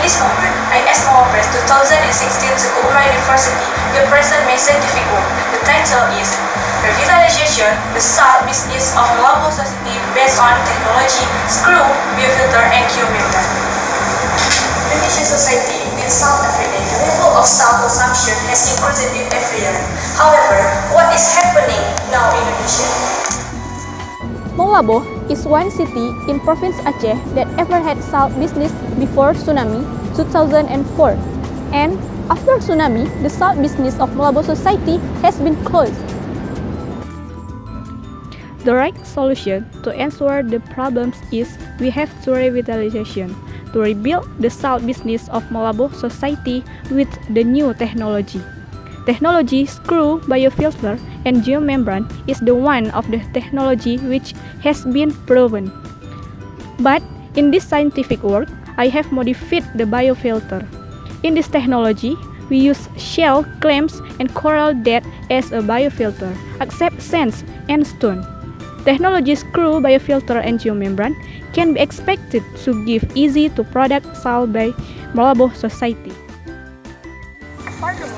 this moment, IS Mawapres 2016 Suku Umar University, the present main scientific work. The title is Revitalization, the Salt Business of Malabo Society based on technology, screw, biofilter, and geomembrane. Indonesian society needs salt every day. The level of salt consumption has increased every year. However, what is happening now in Indonesia? Malabo is one city in Province Aceh that ever had salt business before tsunami 2004. And after tsunami, the salt business of Malabo Society has been closed. The right solution to answer the problems is we have to revitalization, to rebuild the salt business of Malabo Society with the new technology. Technology screw, biofilter, and geomembrane is the one of the technology which has been proven. But in this scientific work, I have modified the biofilter. In this technology, we use shell, clams, and coral dead as a biofilter, except sands and stone. Technology screw, biofilter, and geomembrane can be expected to give easy to product salt by Malabo Society. Furthermore,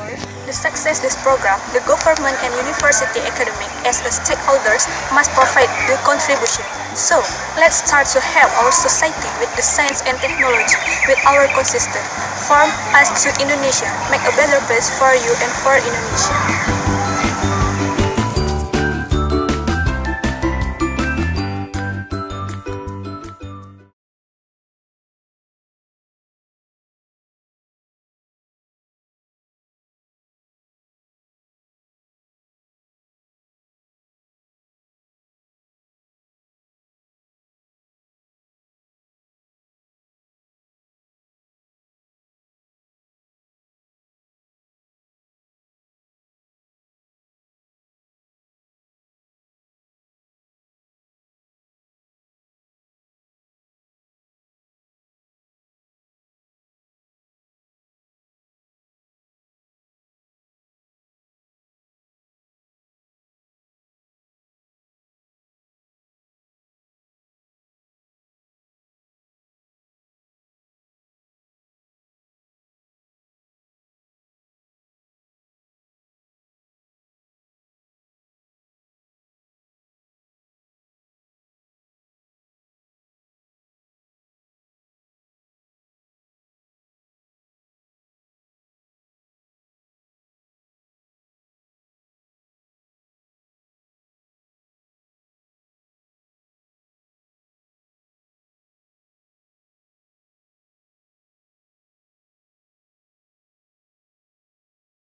to success this program, the government and university academic as the stakeholders must provide the contribution. So, let's start to help our society with the science and technology with our consistent form us to Indonesia, make a better place for you and for Indonesia.